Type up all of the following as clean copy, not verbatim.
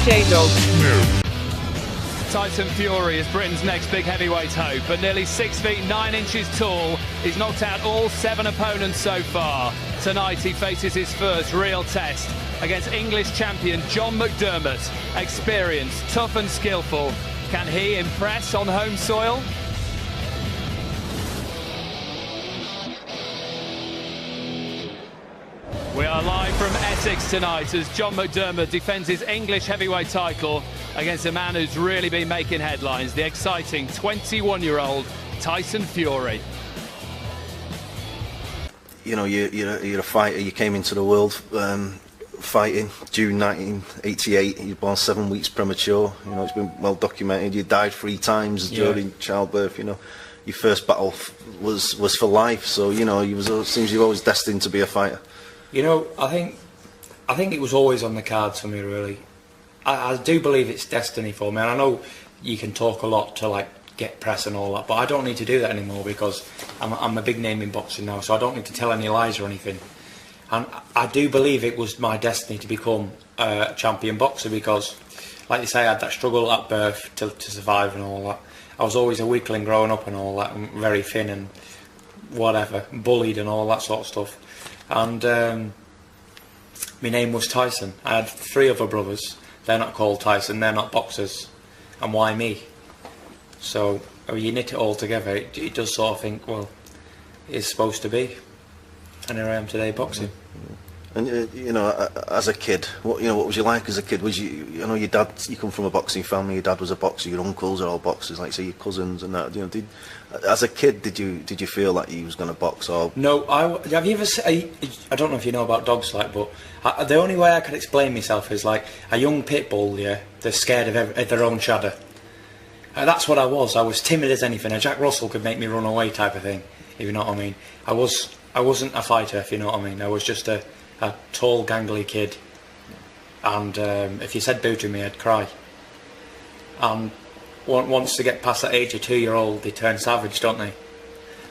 J-Dog. Tyson Fury is Britain's next big heavyweight hope. At nearly 6 feet 9 inches tall, he's knocked out all 7 opponents so far. Tonight he faces his first real test against English champion John McDermott. Experienced, tough and skillful. Can he impress on home soil? We are live from Essex tonight as John McDermott defends his English heavyweight title against a man who's really been making headlines, the exciting 21-year-old Tyson Fury. You know, you're a fighter. You came into the world fighting June 1988. You're born 7 weeks premature. You know, it's been well documented. You died 3 times during childbirth. You know, your first battle was for life. So you know, it seems you're always destined to be a fighter. You know, I think it was always on the cards for me, really. I do believe it's destiny for me, and I know you can talk a lot to like get press and all that, but I don't need to do that anymore because I'm a big name in boxing now, so I don't need to tell any lies or anything. And I do believe it was my destiny to become a champion boxer because, like you say, I had that struggle at birth to survive and all that. I was always a weakling growing up and all that, and very thin and whatever, bullied and all that sort of stuff. And my name was Tyson. I had 3 other brothers. They're not called Tyson, they're not boxers. And why me? So when you knit it all together, it does sort of think, well, it's supposed to be. And here I am today boxing. And you know, as a kid, what was you like as a kid? Was you know, your dad? You come from a boxing family. Your dad was a boxer. Your uncles are all boxers, like say your cousins and that. You know, as a kid, did you feel like you was going to box or? No, have you ever? I don't know if you know about dogs, like, but the only way I could explain myself is like a young pit bull. Yeah, they're scared of their own shadow. That's what I was. I was timid as anything. A Jack Russell could make me run away, type of thing. If you know what I mean. I wasn't a fighter, if you know what I mean. I was just a tall, gangly kid, and if you said boo to me, I'd cry. And once they get past that age of 2-year-old, they turn savage, don't they?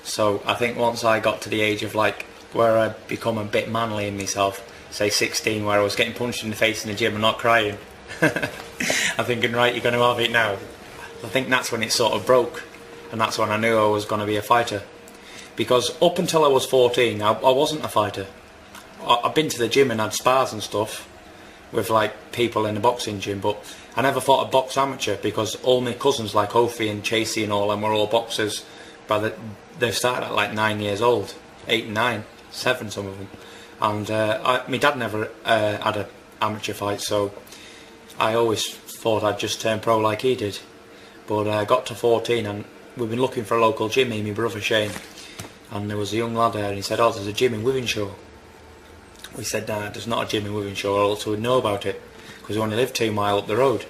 So I think once I got to the age of like where I'd become a bit manly in myself, say 16, where I was getting punched in the face in the gym and not crying, I'm thinking, right, you're going to have it now. I think that's when it sort of broke, and that's when I knew I was going to be a fighter. Because up until I was 14, I wasn't a fighter. I've been to the gym and had spars and stuff with like people in the boxing gym, but I never thought I'd box amateur because all my cousins like Ophi and Chasey and all them were all boxers. But they started at like 9 years old, 8 and 9, 7 some of them. And my dad never had an amateur fight, so I always thought I'd just turn pro like he did. But I got to 14 and we've been looking for a local gym, me and my brother Shane. And there was a young lad there and he said, oh, there's a gym in Wythenshawe. We said, nah, there's not a gym in Wythenshawe, or else we'd know about it, because we only live 2 miles up the road.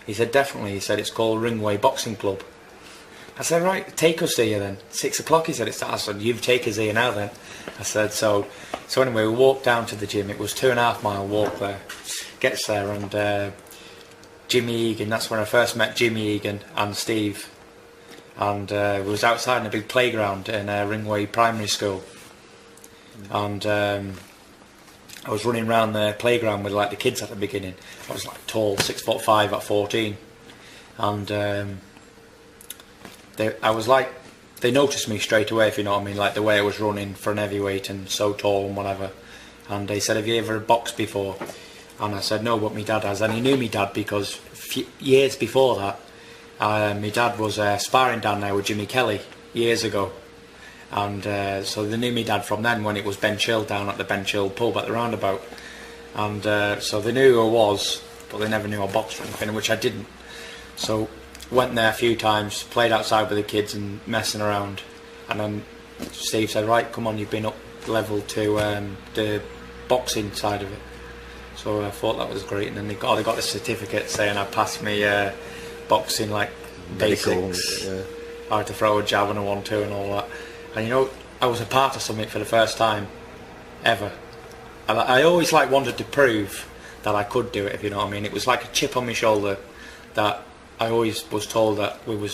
He said, definitely. He said, it's called Ringway Boxing Club. I said, right, take us here then. 6 o'clock, he said, it's that. I said, you take us here now then. I said, so anyway, we walked down to the gym. It was 2.5 mile walk there. Gets there, and Jimmy Egan, that's when I first met Jimmy Egan and Steve. And we was outside in a big playground in Ringway Primary School. And I was running around the playground with like the kids at the beginning. I was like tall, 6'5" at 14, and I was like, they noticed me straight away, if you know what I mean, like the way I was running for an heavyweight and so tall and whatever. And they said, have you ever boxed before? And I said, no, but my dad has. And he knew me dad because years before that, my dad was sparring down there with Jimmy Kelly years ago. And so they knew me dad from then, when it was Bench Hill down at the Bench Hill pub at the roundabout. And so they knew who I was, but they never knew I boxed or anything, which I didn't. So went there a few times, played outside with the kids and messing around. And then Steve said, right, come on, you've been up level to the boxing side of it. So I thought that was great. And then they got the certificate saying I passed me boxing, like basics. Yeah. I had to throw a jab and a 1-2 and all that. And you know, I was a part of something for the first time ever. And I always like wanted to prove that I could do it, if you know what I mean. It was like a chip on my shoulder that I always was told that we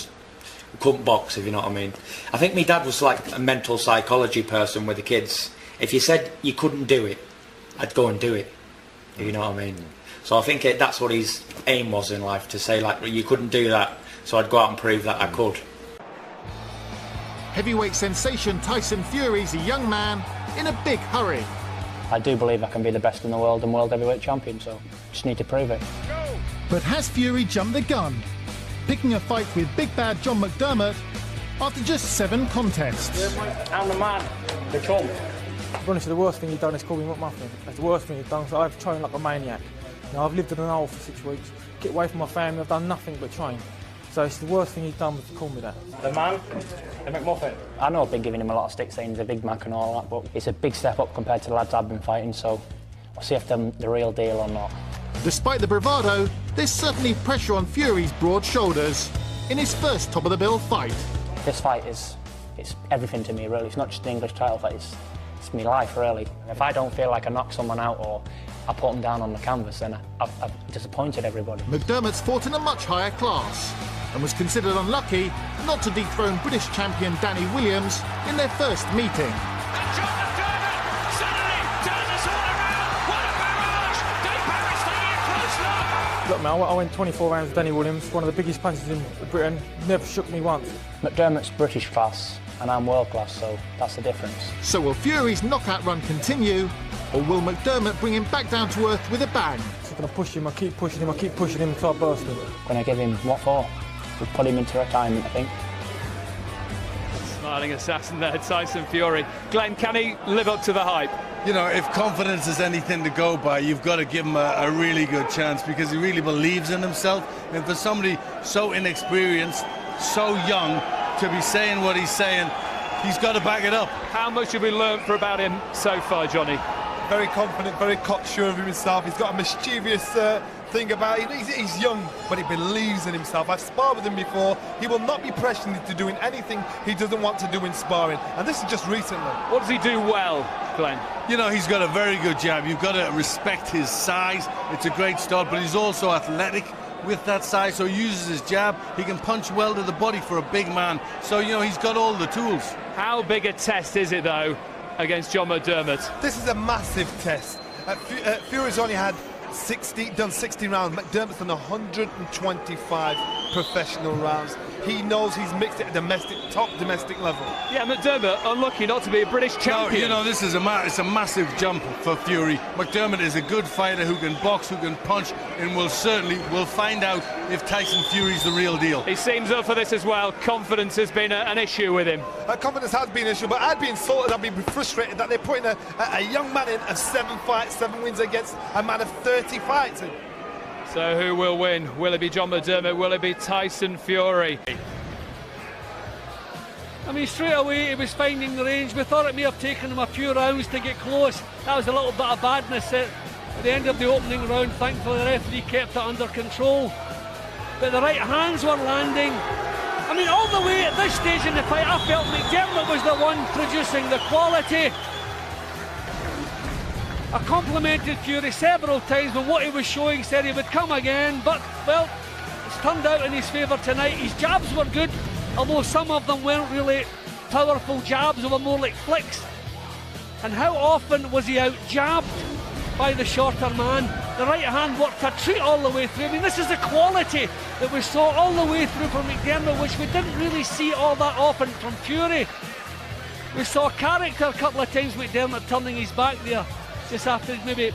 couldn't box, if you know what I mean. I think my dad was like a mental psychology person with the kids. If you said you couldn't do it, I'd go and do it, if you know what I mean. So I think that's what his aim was in life, to say, like, you couldn't do that, so I'd go out and prove that I could. Heavyweight sensation Tyson Fury's a young man in a big hurry. I do believe I can be the best in the world and world heavyweight champion, so just need to prove it. But has Fury jumped the gun, picking a fight with big bad John McDermott after just 7 contests? I'm the man, the chump. To be honest, the worst thing he's done is call me McMuffin. That's the worst thing he's done, so I've trained like a maniac. You know, I've lived in an hole for 6 weeks, get away from my family, I've done nothing but train. So it's the worst thing he's done was to call me that. The man, the McMuffin. I know I've been giving him a lot of stick saying he's a big Mac and all that, but it's a big step up compared to the lads I've been fighting, so I'll see if they're the real deal or not. Despite the bravado, there's certainly pressure on Fury's broad shoulders in his first top-of-the-bill fight. This fight it's everything to me, really. It's not just an English title fight, it's my life, really. If I don't feel like I knock someone out or I put them down on the canvas, then I've disappointed everybody. McDermott's fought in a much higher class and was considered unlucky not to dethrone British champion Danny Williams in their first meeting. And John McDermott suddenly turns us all around. What a barrage! Dave Barrett's taking it close now. Look, man, I went 24 rounds with Danny Williams, one of the biggest punches in Britain, never shook me once. McDermott's British class and I'm world class, so that's the difference. So will Fury's knockout run continue, or will McDermott bring him back down to earth with a bang? So I'm going to push him, I keep pushing him until I burst him. Gonna give him what for? We'll put him into retirement, I think. Smiling assassin there, Tyson Fury. Glenn, can he live up to the hype? You know, if confidence is anything to go by, you've got to give him a really good chance, because he really believes in himself. And for somebody so inexperienced, so young, to be saying what he's saying, he's got to back it up. How much have we learned about him so far, Johnny? Very confident, very cocksure of himself. He's got a mischievous thing about him. He's young, but he believes in himself. I've sparred with him before. He will not be pressured into doing anything he doesn't want to do in sparring. And this is just recently. What does he do well, Glenn? You know, he's got a very good jab. You've got to respect his size. It's a great start, but he's also athletic with that size, so he uses his jab. He can punch well to the body for a big man. So, you know, he's got all the tools. How big a test is it, though, against John McDermott? This is a massive test. Fury's only had done 60 rounds. McDermott's done 125 professional rounds. He knows he's mixed at top domestic level. Yeah, McDermott unlucky not to be a British champion. No, you know, this is it's a massive jump for Fury. McDermott is a good fighter who can box, who can punch, and we'll find out if Tyson Fury's the real deal. He seems up for this as well. Confidence has been an issue with him. Confidence has been an issue, but I'd be insulted, I'd be frustrated that they're putting a young man in of 7 fights, 7 wins against a man of 30 fights. So who will win? Will it be John McDermott? Will it be Tyson Fury? I mean, straight away he was finding the range. We thought it may have taken him a few rounds to get close. That was a little bit of badness at the end of the opening round. Thankfully the referee kept it under control. But the right hands were landing. I mean, all the way at this stage in the fight, I felt McDermott was the one producing the quality. I complimented Fury several times on what he was showing, said he would come again, but, well, it's turned out in his favour tonight. His jabs were good, although some of them weren't really powerful jabs, they were more like flicks. And how often was he out-jabbed by the shorter man? The right hand worked a treat all the way through. I mean, this is the quality that we saw all the way through from McDermott, which we didn't really see all that often from Fury. We saw character a couple of times, McDermott turning his back there, just after he'd maybe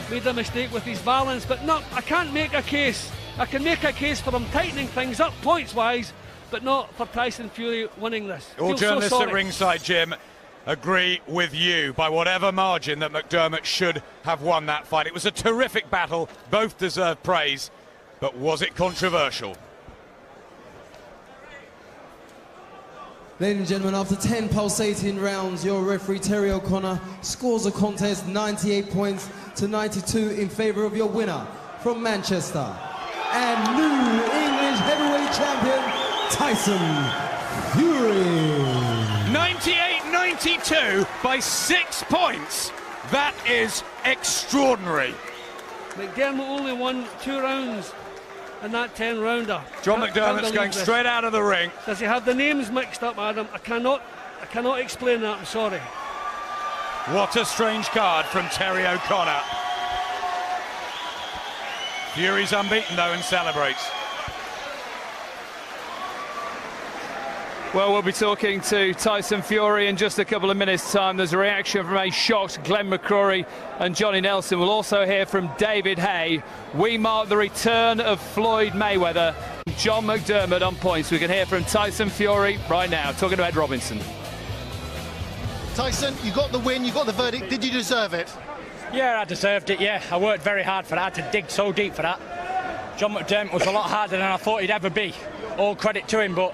made a mistake with his balance. But no, I can't make a case. I can make a case for him tightening things up points-wise, but not for Tyson Fury winning this. All journalists at ringside, Jim, agree with you by whatever margin that McDermott should have won that fight. It was a terrific battle, both deserve praise, but was it controversial? Ladies and gentlemen, after 10 pulsating rounds, your referee Terry O'Connor scores the contest 98 points to 92 in favour of your winner from Manchester and new English heavyweight champion Tyson Fury. 98-92 by 6 points. That is extraordinary. McDermott only won 2 rounds in that 10-rounder. John McDermott's going straight out of the ring. Does he have the names mixed up, Adam? I cannot explain that, I'm sorry. What a strange card from Terry O'Connor. Fury's unbeaten though and celebrates. Well, we'll be talking to Tyson Fury in just a couple of minutes' time. There's a reaction from a shocked Glenn McCrory and Johnny Nelson. We'll also hear from David Hay. We mark the return of Floyd Mayweather. John McDermott on points. We can hear from Tyson Fury right now, talking to Ed Robinson. Tyson, you got the win, you got the verdict. Did you deserve it? Yeah, I deserved it, yeah. I worked very hard for that. I had to dig so deep for that. John McDermott was a lot harder than I thought he'd ever be. All credit to him, but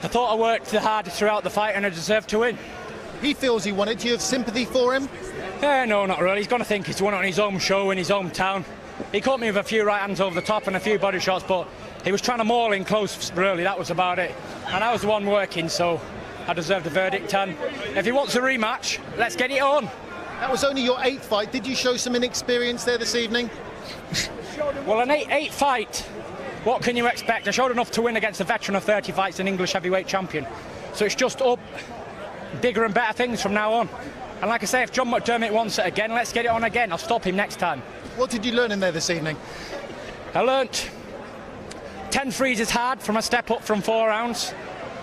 I thought I worked the hardest throughout the fight and I deserved to win. He feels he won it. Do you have sympathy for him? No, not really. He's going to think he's won it on his own show in his hometown. He caught me with a few right hands over the top and a few body shots, but he was trying to maul in close, really. That was about it. And I was the one working, so I deserved the verdict. And if he wants a rematch, let's get it on. That was only your 8th fight. Did you show some inexperience there this evening? Well, an 8 fight. What can you expect? I showed enough to win against a veteran of 30 fights, an English heavyweight champion. So it's just up bigger and better things from now on. And like I say, if John McDermott wants it again, let's get it on again. I'll stop him next time. What did you learn in there this evening? I learnt 10 threes is hard from a step up from 4 rounds.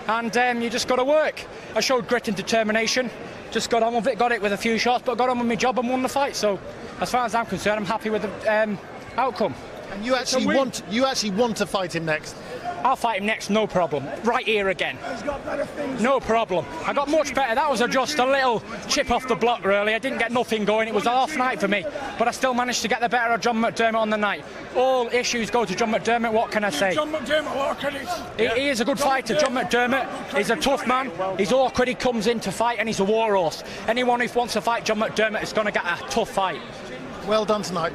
And you just got to work. I showed grit and determination. Just got on with it, got it with a few shots, but got on with my job and won the fight. So as far as I'm concerned, I'm happy with the outcome. And you actually want to fight him next? I'll fight him next, no problem. Right here again. No problem. I got much better. That was just a little chip off the block, really. I didn't get nothing going. It was an off night for me. But I still managed to get the better of John McDermott on the night. All issues go to John McDermott. What can I say? John McDermott, what can he is a good fighter, John McDermott. He's a tough man. He's awkward. He comes in to fight, and he's a war horse. Anyone who wants to fight John McDermott is going to get a tough fight. Well done tonight.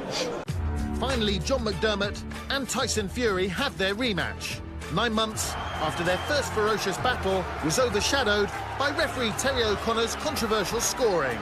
Finally, John McDermott and Tyson Fury have their rematch. 9 months after their first ferocious battle was overshadowed by referee Terry O'Connor's controversial scoring.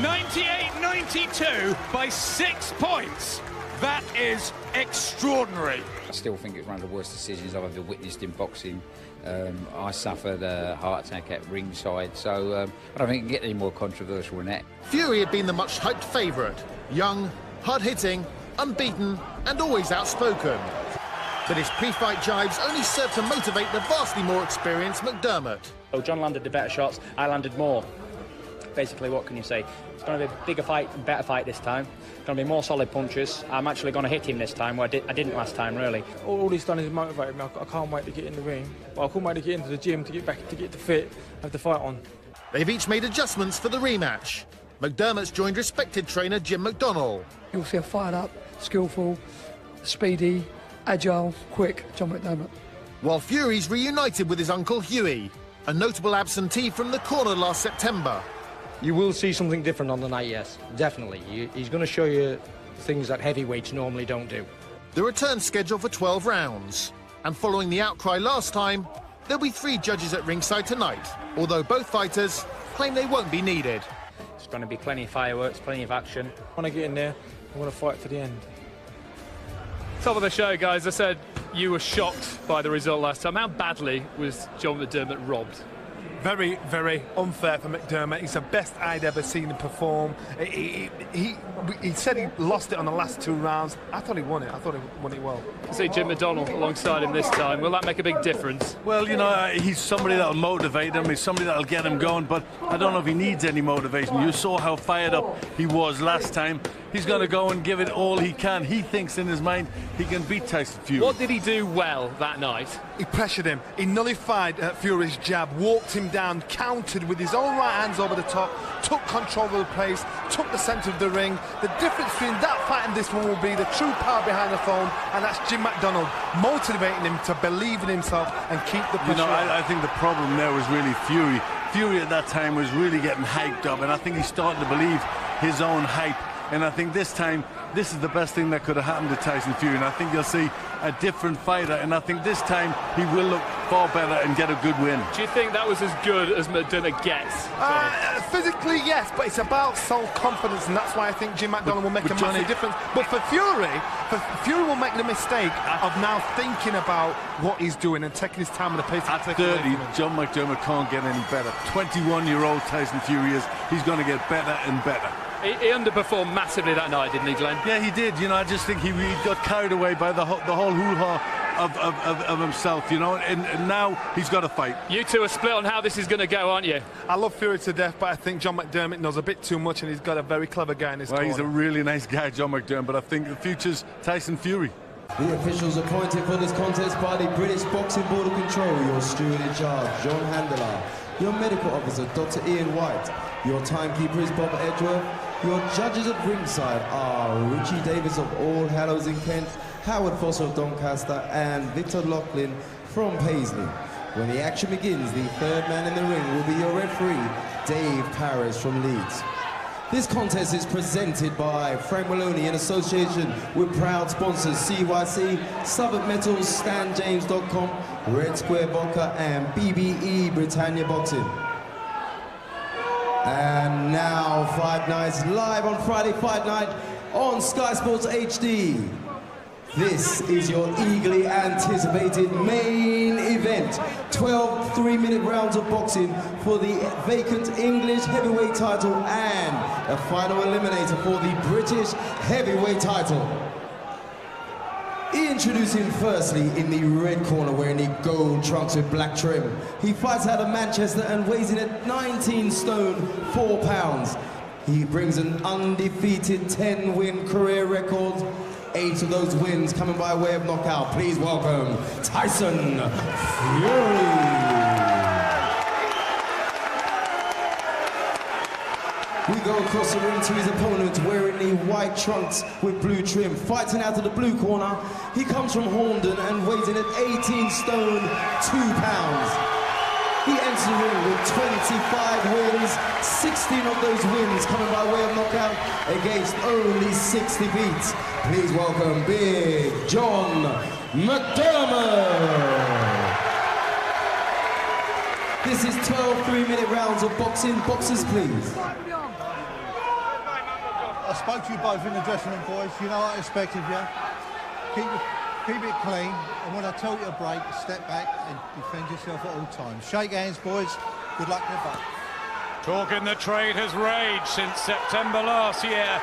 98-92 by 6 points. That is extraordinary. I still think it's one of the worst decisions I've ever witnessed in boxing. I suffered a heart attack at ringside, so I don't think it can get any more controversial than that. Fury had been the much-hyped favourite. Young, hard-hitting, unbeaten and always outspoken. But his pre-fight jibes only served to motivate the vastly more experienced McDermott. So John landed the better shots, I landed more. Basically, what can you say? It's going to be a bigger fight, better fight this time. It's going to be more solid punches. I'm actually going to hit him this time, where I didn't last time, really. All he's done is motivate me. I can't wait to get in the ring. But I can't wait to get into the gym, to get to fit, have the fight on. They've each made adjustments for the rematch. McDermott's joined respected trainer Jim McDonnell. You'll see a fired up, skillful, speedy, agile, quick John McDermott. While Fury's reunited with his uncle Hughie, a notable absentee from the corner last September. You will see something different on the night, yes, definitely. He's going to show you things that heavyweights normally don't do. The return scheduled for 12 rounds. And following the outcry last time, there'll be 3 judges at ringside tonight, although both fighters claim they won't be needed. It's going to be plenty of fireworks, plenty of action. When I get in there, I want to fight to the end. Top of the show, guys. I said you were shocked by the result last time. How badly was John McDermott robbed? Very, very unfair for McDermott. He's the best I'd ever seen him perform. He said he lost it on the last 2 rounds. I thought he won it. I thought he won it well. I see Jim McDonnell alongside him this time. Will that make a big difference? Well, you know, he's somebody that'll motivate him. He's somebody that'll get him going, but I don't know if he needs any motivation. You saw how fired up he was last time. He's going to go and give it all he can. He thinks in his mind he can beat Tyson Fury. What did he do well that night? He pressured him. He nullified Fury's jab, walked him down, countered with his own right hands over the top, took control of the pace, took the centre of the ring. The difference between that fight and this one will be the true power behind the phone, and that's Jim McDonnell motivating him to believe in himself and keep the pressure. You know, I think the problem there was really Fury. Fury at that time was really getting hyped up, and I think he's starting to believe his own hype. And I think this time, this is the best thing that could have happened to Tyson Fury. And I think you'll see a different fighter. And I think this time he will look far better and get a good win. Do you think that was as good as McDermott gets? Physically, yes, but it's about self-confidence, and that's why I think Jim McDonnell will make a massive difference. But for Fury will make the mistake of now thinking about what he's doing and taking his time at the pace. At 30, John McDermott can't get any better. 21-year-old Tyson Fury is. He's going to get better and better. He underperformed massively that night, didn't he, Glenn? Yeah, he did. You know, I just think he got carried away by the whole hoo-ha of himself, you know, and now he's got to fight. You two are split on how this is going to go, aren't you? I love Fury to death, but I think John McDermott knows a bit too much, and he's got a very clever guy in his corner. He's a really nice guy, John McDermott, but I think the future's Tyson Fury. The officials appointed for this contest by the British Boxing Board of Control, your steward in charge, John Handler, your medical officer, Dr. Ian White, your timekeeper is Bob Edgeworth, your judges at ringside are Richie Davis of All Hallows in Kent, Howard Foster of Doncaster, and Victor Laughlin from Paisley. When the action begins, the third man in the ring will be your referee, Dave Paris from Leeds. This contest is presented by Frank Maloney in association with proud sponsors CYC, Southwark Metals, StanJames.com, Red Square Vodka, and BBE Britannia Boxing. And now Fight Nights live on Friday Fight Night on Sky Sports HD. This is your eagerly anticipated main event. 12 3-minute rounds of boxing for the vacant English heavyweight title and a final eliminator for the British heavyweight title. Introducing firstly in the red corner wearing the gold trunks with black trim. He fights out of Manchester and weighs in at 19 stone, 4 pounds. He brings an undefeated 10-win career record. 8 of those wins coming by way of knockout. Please welcome Tyson Fury. We go across the ring to his opponent wearing the white trunks with blue trim. Fighting out of the blue corner, he comes from Horndon and weighs in at 18 stone, 2 pounds. He enters the ring with 25 wins, 16 of those wins coming by way of knockout against only 60 beats. Please welcome Big John McDermott. This is 12 3-minute rounds of boxing. Boxers, please. I spoke to you both in the dressing room, boys. You know what I expect of you. Keep it clean, and when I tell you to break, step back and defend yourself at all times. Shake hands, boys. Good luck in the fight. Talk in the trade has raged since September last year.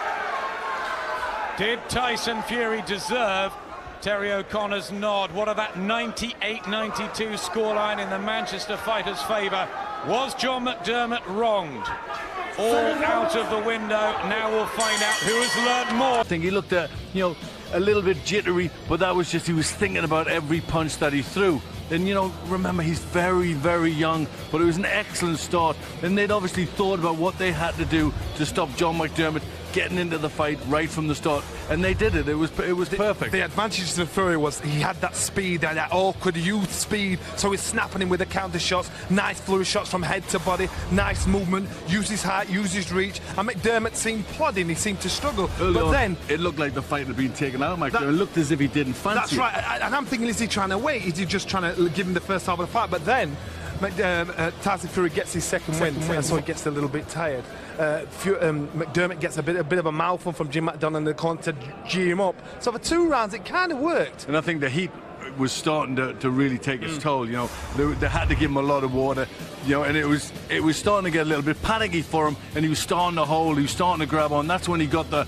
Did Tyson Fury deserve Terry O'Connor's nod? What of that 98-92 scoreline in the Manchester fighters' favour? Was John McDermott wronged? All out of the window. Now we'll find out who has learned more. I think he looked at, a little bit jittery, but that was just, he was thinking about every punch that he threw. And, remember, he's very, very young, but it was an excellent start. And they'd obviously thought about what they had to do to stop John McDermott getting into the fight right from the start, and they did it. It was perfect. The advantage to Fury was he had that speed and that awkward youth speed, so he's snapping him with the counter shots, nice flurry shots from head to body, nice movement, used his height, used his reach, and McDermott seemed plodding, he seemed to struggle. But then it looked like the fight had been taken out. McDermott looked as if he didn't fancy it. That's right, and I'm thinking, is he trying to wait? Is he just trying to give him the first half of the fight? But then Tyson Fury gets his second win, and so he gets a little bit tired. McDermott gets a bit of a mouthful from Jim McDonough in the corner to G him up. So for 2 rounds, it kind of worked. And I think the heat was starting to really take its toll. They had to give him a lot of water. And it was starting to get a little bit panicky for him, and he was starting to hold, he was starting to grab on. That's when he got the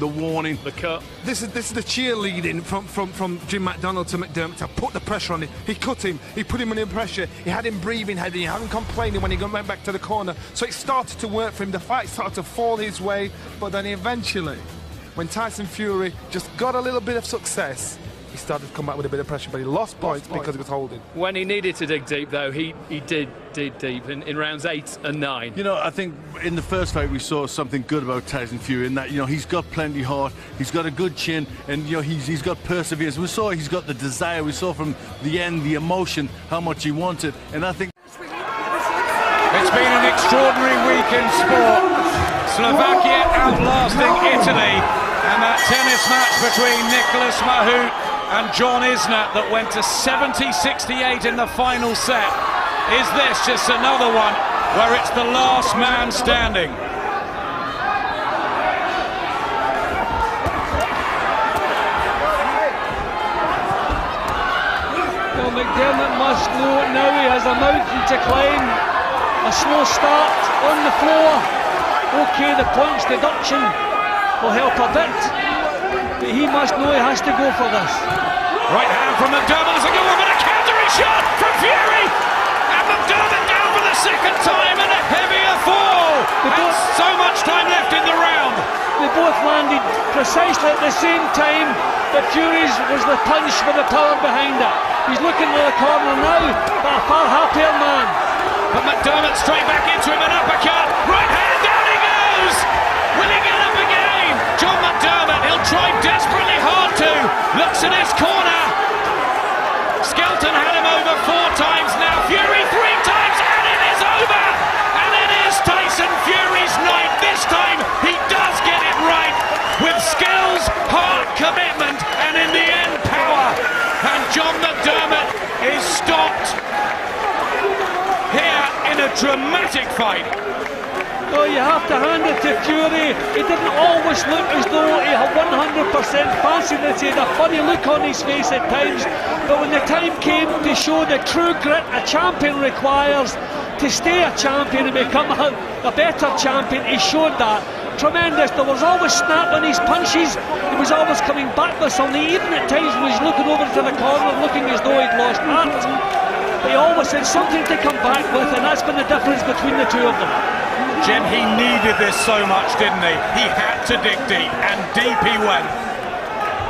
warning, the cut. This is the cheerleading from Jim McDonough to McDermott to put the pressure on him. He cut him, he put him under pressure, he had him breathing heavy, he had him complaining when he went back to the corner. So it started to work for him, the fight started to fall his way, but then eventually, when Tyson Fury just got a little bit of success, he started to come back with a bit of pressure, but he lost points because he was holding. When he needed to dig deep, though, he did dig deep in rounds 8 and 9. I think in the first fight we saw something good about Tyson Fury in that, he's got plenty heart, he's got a good chin, and, he's got perseverance. We saw he's got the desire, we saw from the end the emotion, how much he wanted, and I think... It's been an extraordinary week in sport. Slovakia outlasting Italy, and that tennis match between Nicholas Mahut and John Isner that went to 70-68 in the final set. Is this just another one where it's the last man standing? Well, McDermott must know now he has a mountain to climb. A slow start on the floor. OK, the points deduction will help a bit, but he must know he has to go for this. Right hand from McDermott, there's a good one, but a countering shot from Fury! And McDermott down for the second time and a heavier fall! And so much time left in the round! They both landed precisely at the same time, but Fury's was the punch with the power behind it. He's looking to the corner now, but a far happier man. But McDermott straight back into him, an uppercut, right hand, down he goes! Will he get up again? John McDermott, he'll try desperately hard to, looks at his corner. Skelton had him over 4 times now, Fury 3 times, and it is over! And it is Tyson Fury's night. This time he does get it right, with skills, heart, commitment, and in the end power. And John McDermott is stopped here in a dramatic fight. Oh, you have to hand it to Fury. He didn't always look as though he had 100% fancied it. He had a funny look on his face at times, but when the time came to show the true grit a champion requires to stay a champion and become a better champion, he showed that. Tremendous. There was always snap on his punches. He was always coming back with something, even at times when he's looking over to the corner looking as though he'd lost heart. But he always had something to come back with, and that's been the difference between the two of them. Jim, he needed this so much, didn't he? He had to dig deep, and deep he went.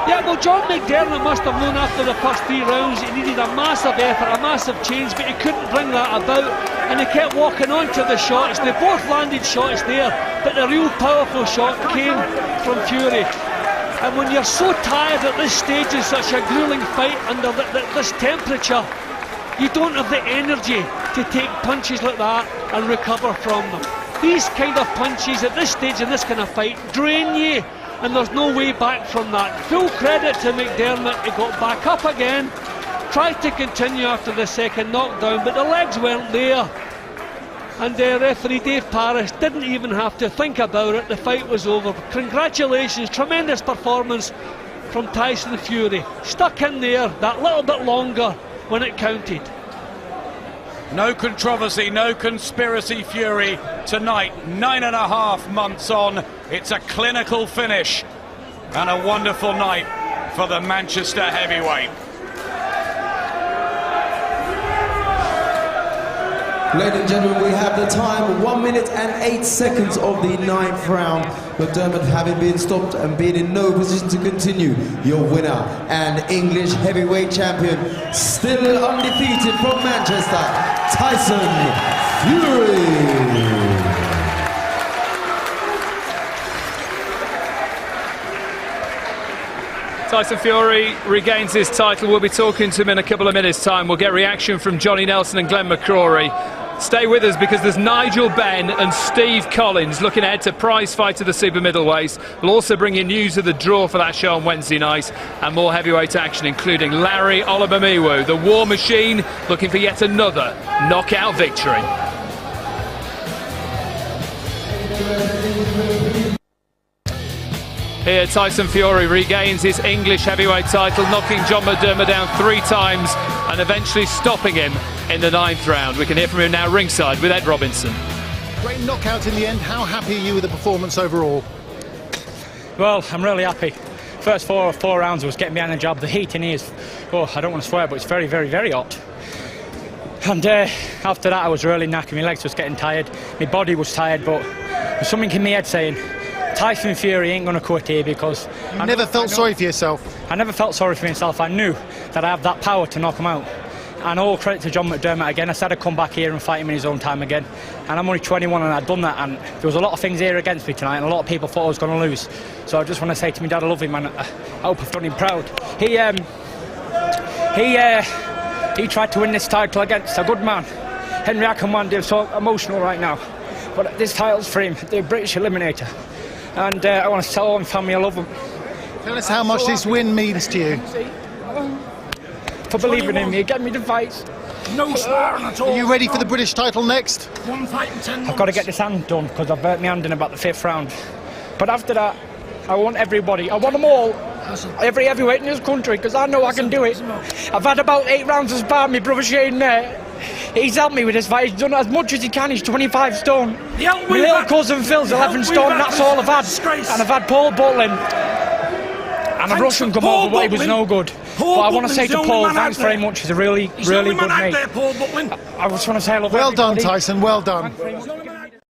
Yeah, well, John McDermott must have known after the first 3 rounds he needed a massive effort, a massive change, but he couldn't bring that about, and he kept walking on to the shots. They both landed shots there, but the real powerful shot came from Fury. And when you're so tired at this stage in such a grueling fight under this temperature, you don't have the energy to take punches like that and recover from them. These kind of punches at this stage in this kind of fight drain you, and there's no way back from that. Full credit to McDermott. He got back up again, tried to continue after the second knockdown, but the legs weren't there, and referee Dave Parrish didn't even have to think about it. The fight was over. Congratulations, tremendous performance from Tyson Fury. Stuck in there that little bit longer when it counted. No controversy, no conspiracy, Fury tonight, 9.5 months on. It's a clinical finish and a wonderful night for the Manchester heavyweight. Ladies and gentlemen, we have the time, 1 minute and 8 seconds of the 9th round. McDermott having been stopped and being in no position to continue. Your winner and English heavyweight champion, still undefeated from Manchester, Tyson Fury. Tyson Fury regains his title. We'll be talking to him in a couple of minutes' time. We'll get reaction from Johnny Nelson and Glenn McCrory. Stay with us because there's Nigel Benn and Steve Collins looking ahead to prize fight of the super middleweights. We'll also bring you news of the draw for that show on Wednesday night and more heavyweight action, including Larry Olubamiwo, the War Machine, looking for yet another knockout victory. Here, Tyson Fury regains his English heavyweight title, knocking John McDermott down 3 times and eventually stopping him in the 9th round. We can hear from him now ringside with Ed Robinson. Great knockout in the end. How happy are you with the performance overall? Well, I'm really happy. First four rounds was getting behind the jab. The heat in here is, oh, I don't want to swear, but it's very, very, very hot. And after that, I was really knackered. My legs was getting tired. My body was tired, but there's something in my head saying, Tyson Fury ain't going to quit here because... You never felt sorry for yourself? I never felt sorry for myself. I knew that I have that power to knock him out. And all credit to John McDermott again. I said I'd come back here and fight him in his own time again. And I'm only 21 and I'd done that. And there was a lot of things here against me tonight and a lot of people thought I was going to lose. So I just want to say to my dad, I love him and I hope I've done him proud. He tried to win this title against a good man. Henry Ackerman, they're so emotional right now. But this title's for him, the British Eliminator. And I want to tell all my family I love them. Tell us how much this win means to you. For believing in me, it gave me the fights. No sparring at all. Are you ready for the British title next? 1 fight in 10 months. I've got to get this hand done because I've burnt my hand in about the 5th round. But after that, I want everybody. I want them all. Every heavyweight in this country because I know I can do it. I've had about 8 rounds as bad, my brother Shane there. He's helped me with this fight. He's done as much as he can. He's 25 stone. My little cousin Phil's 11 stone. That's all I've had. And I've had Paul Butlin. And I've rushed him come over, but he was no good. But I want to say to Paul, thanks very much. He's a really good mate. I just want to say, look, well done, Tyson. Well done.